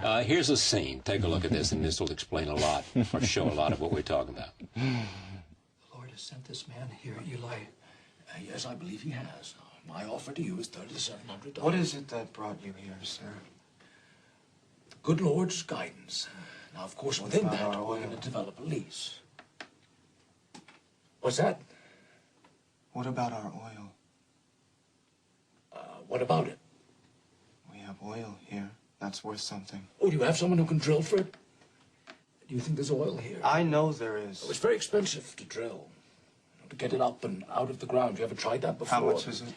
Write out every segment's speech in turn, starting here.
Here's a scene. Take a look at this, and this will explain a lot, or show a lot of what we're talking about. The Lord has sent this man here, Eli. Yes, I believe he has. My offer to you is $3,700. What is it that brought you here, sir? The good Lord's guidance. Now, of course, within that, we're going to develop a lease. What's that? What about our oil? What about it? We have oil here. That's worth something. Oh, do you have someone who can drill for it? Do you think there's oil here? I know there is. Oh, it's very expensive to drill. To get it up and out of the ground. You ever tried that before? How much is it?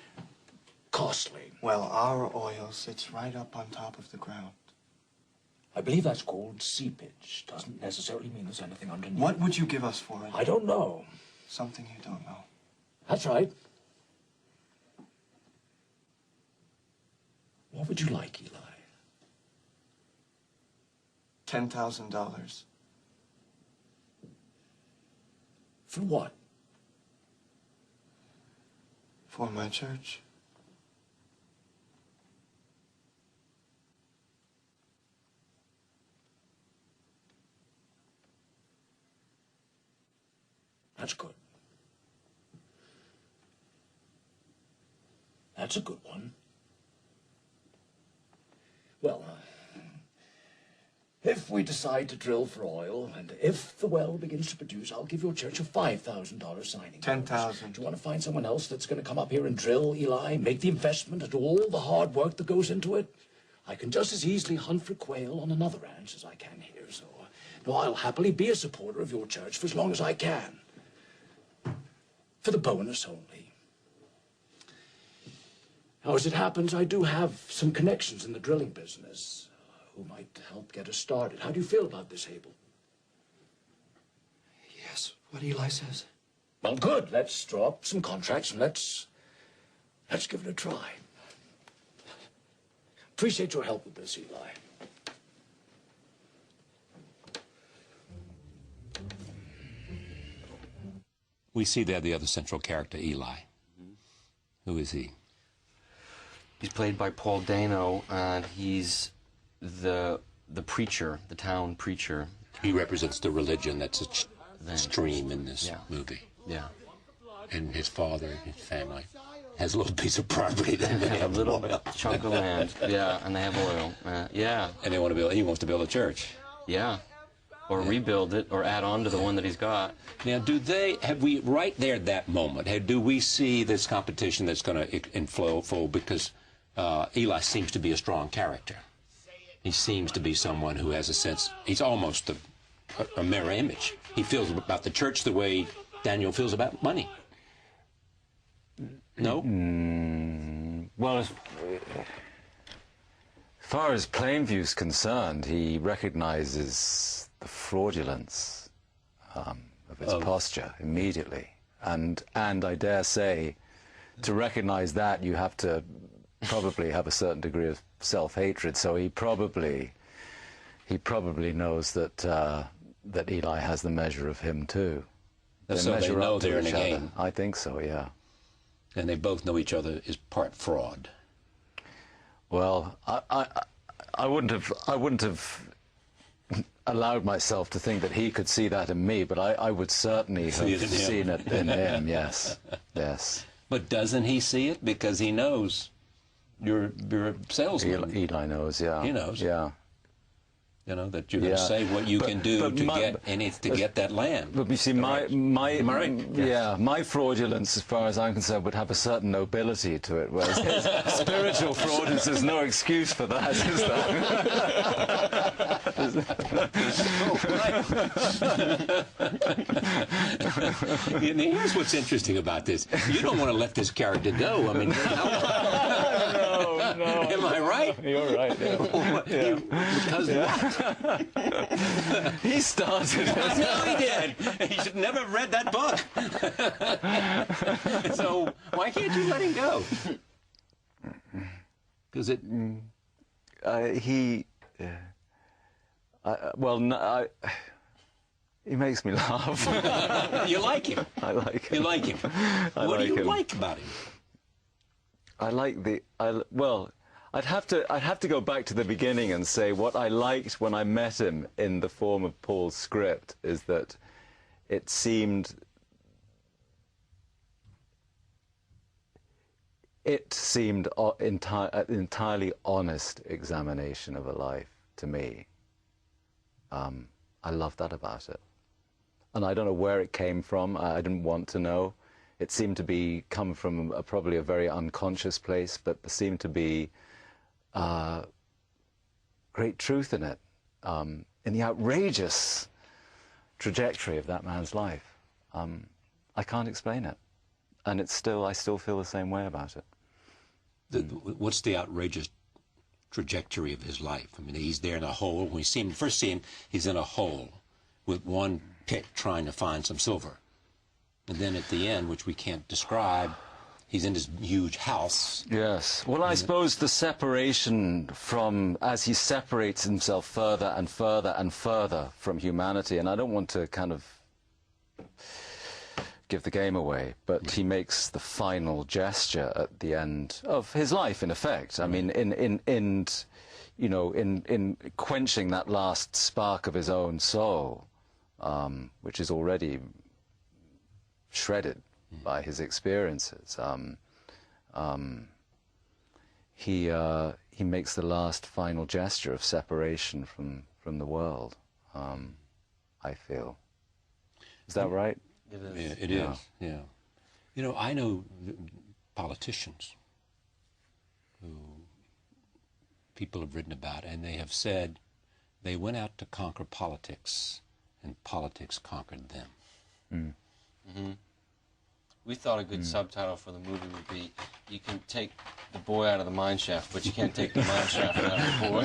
Costly. Well, our oil sits right up on top of the ground. I believe that's called seepage. Doesn't necessarily mean there's anything underneath. What would you give us for it? I don't know. Something you don't know. That's right. What would you like, Eli? $10,000. For what? For my church. That's good. That's a good one. Well, if we decide to drill for oil, and if the well begins to produce, I'll give your church a $5,000 signing. $10,000. Do you want to find someone else that's going to come up here and drill, Eli? Make the investment and do all the hard work that goes into it? I can just as easily hunt for quail on another ranch as I can here, so no, I'll happily be a supporter of your church for as long as I can. For the bonus only. Now, as it happens, I do have some connections in the drilling business who might help get us started. How do you feel about this, Abel? Yes, what Eli says. Well, good. Let's draw up some contracts and let's give it a try. Appreciate your help with this, Eli. We see there the other central character, Eli. Who is he? He's played by Paul Dano, and he's the preacher, the town preacher. He represents the religion that's a stream in this movie. Yeah. And his father, his family, has a little piece of property that they have a little oil. chunk of land. Yeah, and they have oil. Yeah. And they want to build. He wants to build a church. Yeah. Or rebuild it, or add on to the one that he's got. Now, have we, right there at that moment, do we see this competition that's going to flow because Eli seems to be a strong character. He seems to be someone who has a sense, he's almost a mirror image. He feels about the church the way Daniel feels about money. No? Well, as far as Plainview's concerned, he recognizes the fraudulence of its posture immediately. And I dare say, to recognize that, you have to probably have a certain degree of self-hatred. So he probably knows that that Eli has the measure of him too. So they know they're in a game. I think so, yeah. And they both know each other is part fraud. Well, I wouldn't have allowed myself to think that he could see that in me, but I would certainly have seen it in him. Yes, yes. But doesn't he see it because he knows you're a salesman? Eli knows, yeah. He knows. Yeah. You know, that you're going to say what you can do to get that land. But you see, my fraudulence, as far as I'm concerned, would have a certain nobility to it, whereas his spiritual fraudulence is no excuse for that, is there? Here's what's interesting about this. You don't want to let this character go. I mean, no. Am I right? You're right. Yeah. Because what? He started. I know he did. He should never have read that book. So why can't you let him go? Because it. He makes me laugh. You like him. I like him. You like him. What do you like about him? I I'd have to go back to the beginning and say what I liked when I met him in the form of Paul's script is that it seemed an entirely honest examination of a life to me. I love that about it. And I don't know where it came from. I didn't want to know. It seemed to come from probably a very unconscious place, but there seemed to be great truth in it, in the outrageous trajectory of that man's life. I can't explain it, and I still feel the same way about it. What's the outrageous trajectory of his life? I mean, he's there in a hole. When we first see him, he's in a hole with one pick trying to find some silver. And then at the end, which we can't describe, he's in his huge house. Yes. Well, I suppose the separation as he separates himself further and further and further from humanity, and I don't want to kind of give the game away, but he makes the final gesture at the end of his life, in effect. I mean, in quenching that last spark of his own soul, which is already shredded by his experiences. He makes the last final gesture of separation from the world, I feel. Is that right? It is. Yeah, it is, yeah. You know, I know politicians who people have written about, and they have said they went out to conquer politics, and politics conquered them. We thought a good subtitle for the movie would be, you can take the boy out of the mine shaft, but you can't take the mine shaft out of the boy.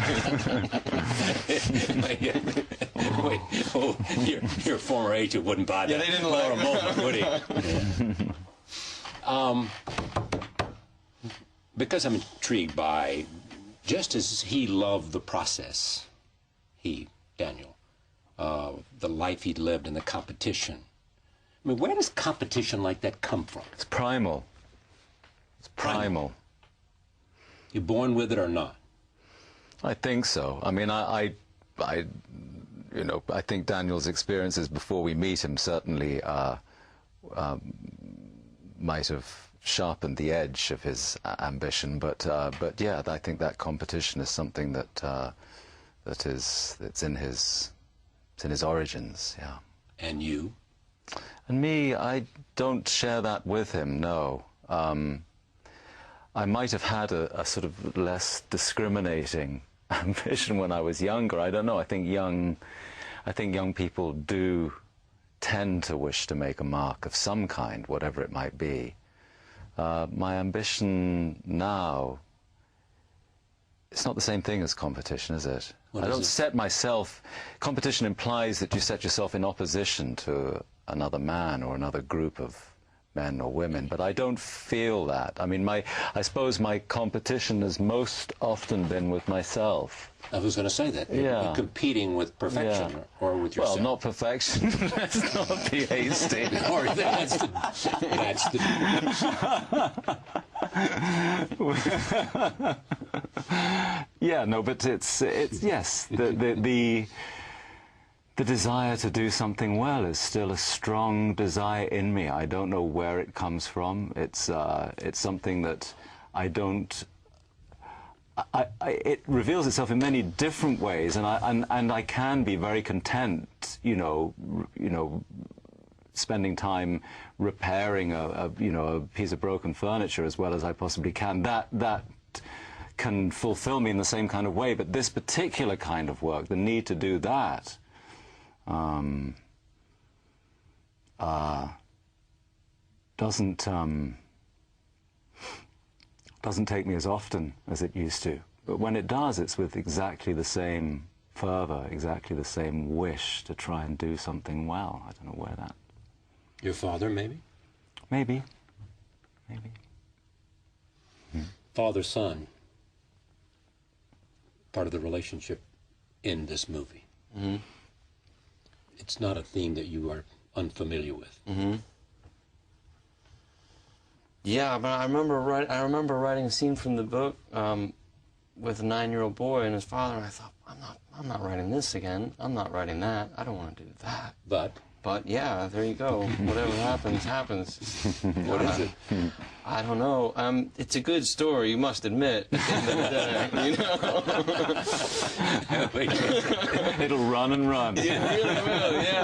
Wait, oh, your former agent wouldn't buy that. Yeah, they didn't for a moment, would he? Because I'm intrigued by, just as he loved the process, Daniel, the life he'd lived and the competition. I mean, where does competition like that come from? It's primal. It's primal. You're born with it or not? I think so. I mean, I think Daniel's experiences before we meet him certainly might have sharpened the edge of his ambition. But yeah, I think that competition is something that's in his origins. Yeah. And you? And me, I don't share that with him, no. I might have had a sort of less discriminating ambition when I was younger. I don't know. I think young people do tend to wish to make a mark of some kind, whatever it might be. My ambition now, it's not the same thing as competition, is it? I don't set myself... Competition implies that you set yourself in opposition to another man or another group of men or women, but I don't feel that. I mean, I suppose my competition has most often been with myself. I was going to say that. Yeah. You're competing with perfection or with yourself. Well, not perfection. Let's not be hasty. Or that's the... Yeah, no, but it's yes, the desire to do something well is still a strong desire in me. I don't know where it comes from. It's something that I don't... it reveals itself in many different ways, and I can be very content, you know, spending time repairing a piece of broken furniture as well as I possibly can. That can fulfill me in the same kind of way. But this particular kind of work, the need to do that, doesn't take me as often as it used to. But when it does, it's with exactly the same fervor, exactly the same wish to try and do something well. I don't know where that... Your father, maybe? Maybe. Father-son, part of the relationship in this movie. Mm-hmm. It's not a theme that you are unfamiliar with. Mm-hmm. Yeah, but I remember writing a scene from the book with a 9-year-old boy and his father, and I thought, I'm not writing this again. I'm not writing that. I don't want to do that. But yeah, there you go. Whatever happens, happens. What is it? I don't know. It's a good story, you must admit. At the end of the day, you know. It'll run and run. It really will, yeah.